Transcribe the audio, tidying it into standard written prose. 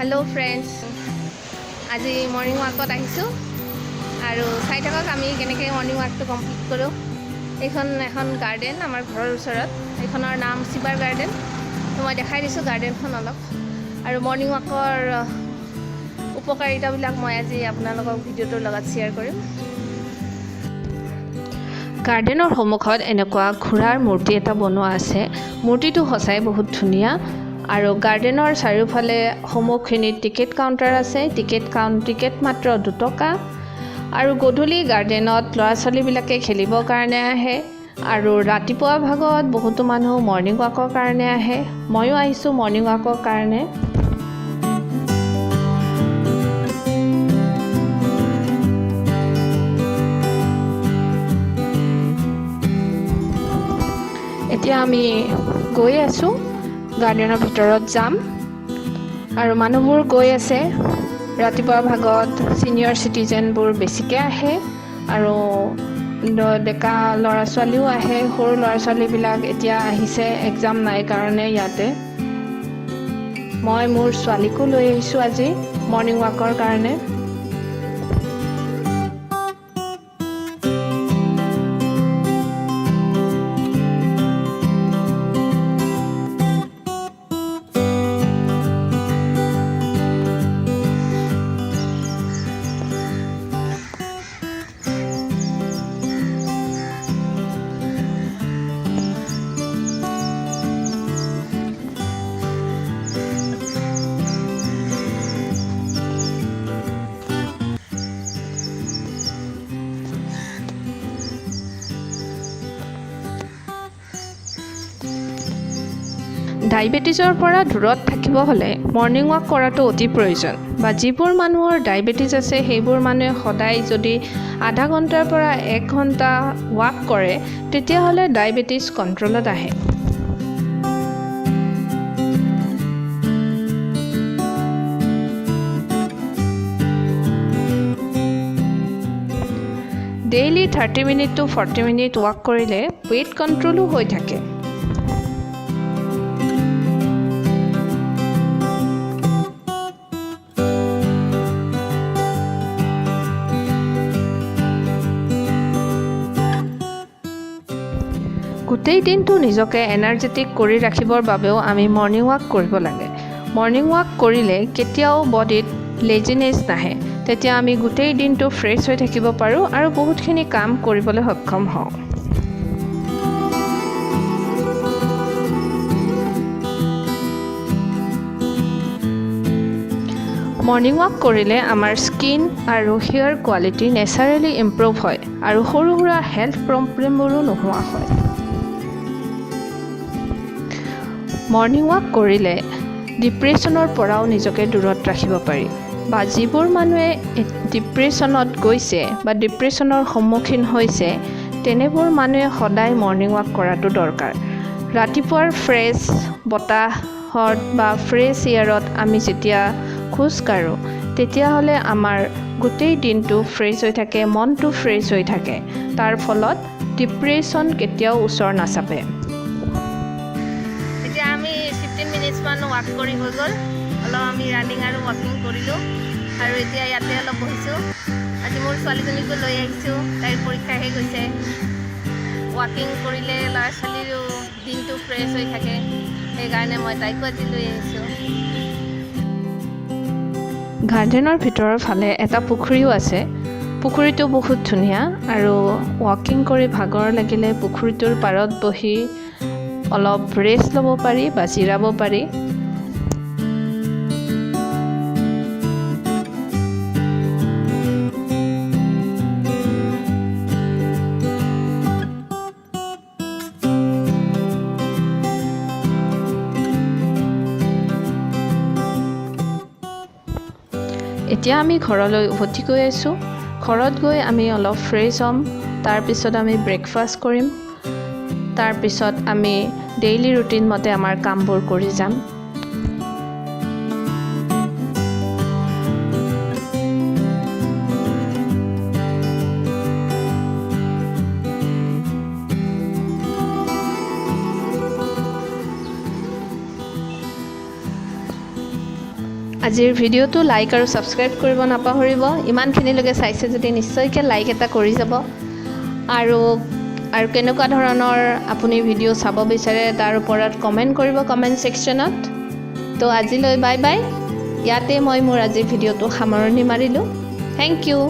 Hello friends आज morning वाकत आहिছোঁ আৰু চাই থাকক আমি কেনেকৈ মৰ্নিং ৱাকটো কমপ্লিট কৰোঁ। এইখন এখন গাৰ্ডেন আমাৰ ঘৰৰ ওচৰত, এইখনৰ নাম শিৱাৰ গাৰ্ডেন। তো মই দেখাই দিছোঁ গাৰ্ডেনখন অলপ, আৰু মৰ্নিং ৱাকৰ উপকাৰিতাবিলাক মই আজি আপোনালোকক ভিডিঅ'টোৰ লগত শ্বেয়াৰ কৰিম। গাৰ্ডেনৰ সন্মুখত এনেকুৱা ঘোঁৰাৰ মূৰ্তি এটা বনোৱা আছে। মূৰ্তিটো সঁচাই বহুত ধুনীয়া, আৰু গাৰ্ডেনৰ চাৰিওফালে সন্মুখখিনিত টিকেট কাউণ্টাৰ আছে। টিকেট মাত্ৰ 2 টকা। আৰু গধূলি গাৰ্ডেনত ল'ৰা ছোৱালীবিলাকে খেলিবৰ কাৰণে আহে, আৰু ৰাতিপুৱা ভাগত বহুতো মানুহ মৰ্নিং ৱাকৰ কাৰণে আহে। ময়ো আহিছোঁ মৰ্নিং ৱাকৰ কাৰণে। এতিয়া আমি গৈ আছোঁ, গাৰ্ডেনৰ ভিতৰত যাম, আৰু মানুহবোৰ গৈ আছে। ৰাতিপুৱা ভাগত ছিনিয়ৰ চিটিজেনবোৰ বেছিকৈ আহে, আৰু ডেকা ল'ৰা ছোৱালীও আহে। সৰু ল'ৰা ছোৱালীবিলাক এতিয়া আহিছে, এক্সাম নাই কাৰণে ইয়াতে। মই মোৰ ছোৱালীকো লৈ আহিছোঁ আজি মৰ্নিং ৱাকৰ কাৰণে। ডায়েবেটিছৰ পৰা দূৰত থাকিব হ'লে মৰ্নিং ৱাক কৰাটো অতি প্ৰয়োজন। বা যিবোৰ মানুহৰ ডায়েবেটিছ আছে সেইবোৰ মানুহে সদায় যদি আধা ঘণ্টাৰ পৰা 1 ঘণ্টা ৱাক কৰে তেতিয়াহ'লে ডায়েবেটিছ কণ্ট্ৰলত আহে। Daily 30 minute to 40 minute walk কৰিলে ৱেইট কণ্ট্ৰলো হৈ থাকে। গোটেই দিনটো নিজকে এনাৰ্জেটিক কৰি ৰাখিবৰ বাবেও আমি মৰ্নিং ৱাক কৰিব লাগে। মৰ্নিং ৱাক কৰিলে কেতিয়াও বডিত লেজিনেছ নাহে, তেতিয়া আমি গোটেই দিনটো ফ্ৰেছ হৈ থাকিব পাৰোঁ আৰু বহুতখিনি কাম কৰিবলৈ সক্ষম হওঁ। মৰ্নিং ৱাক কৰিলে আমাৰ স্কিন আৰু হেয়াৰ কোৱালিটি নেচাৰেলি ইম্প্ৰুভ হয়, আৰু সৰু সুৰা হেল্থ প্ৰব্লেমবোৰো নোহোৱা হয়। মৰ্নিং ৱাক কৰিলে ডিপ্ৰেশ্যনৰ পৰাও নিজকে দূৰত ৰাখিব পাৰি। বা যিবোৰ মানুহে ডিপ্ৰেশ্যনত গৈছে বা ডিপ্ৰেশ্যনৰ সন্মুখীন হৈছে তেনেবোৰ মানুহে সদায় মৰ্নিং ৱাক কৰাটো দৰকাৰ। ৰাতিপুৱাৰ ফ্ৰেছ বতাহত বা ফ্ৰেছ এয়াৰত আমি যেতিয়া খোজ কাঢ়োঁ তেতিয়াহ'লে আমাৰ গোটেই দিনটো ফ্ৰেছ হৈ থাকে, মনটো ফ্ৰেছ হৈ থাকে। তাৰ ফলত ডিপ্ৰেশ্যন কেতিয়াও ওচৰ নাচাপে। এতিয়া আমি 15 মিনিটছমান ৱাক কৰি হৈ গ'ল। অলপ আমি ৰানিং আৰু ৱাকিং কৰিলোঁ, আৰু এতিয়া ইয়াতে অলপ বহিছোঁ। আজি মোৰ ছোৱালীজনীকো লৈ আহিছোঁ, তাইৰ পৰীক্ষা শেষ হৈছে। ৱাকিং কৰিলে ল'ৰা ছোৱালীৰো দিনটো ফ্ৰেছ হৈ থাকে, সেইকাৰণে মই তাইকো আজি লৈ আহিছোঁ। গাৰ্ডেনৰ ভিতৰৰ ফালে এটা পুখুৰীও আছে। পুখুৰীটো বহুত ধুনীয়া, আৰু ৱাকিং কৰি ভাগৰ লাগিলে পুখুৰীটোৰ পাৰত বহি অলপ ৰেষ্ট ল'ব পাৰি বা জিৰাব পাৰি। এতিয়া আমি ঘৰলৈ উভতি গৈ আছোঁ। ঘৰত গৈ আমি অলপ ফ্ৰেছ হ'ম, তাৰপিছত আমি ব্ৰেকফাষ্ট কৰিম, তাৰপিছত আমি ডেইলি ৰুটিন মতে আমাৰ কামবোৰ কৰি যাম। আজিৰ ভিডিঅ'টো লাইক আৰু ছাবস্ক্ৰাইব কৰিব নাপাহৰিব ইমানখিনিলৈকে চাইছে যদি নিশ্চয়কৈ লাইক এটা কৰি যাব আৰু কেনেকুৱা ধৰণৰ আপুনি ভিডিঅ' চাব বিচাৰে তাৰ ওপৰত কমেণ্ট কৰিব কমেণ্ট ছেকশ্যনত তো আজিলৈ বাই বাই ইয়াতে মই মোৰ আজিৰ ভিডিঅ'টো সামৰণি মাৰিলোঁ থেংক ইউ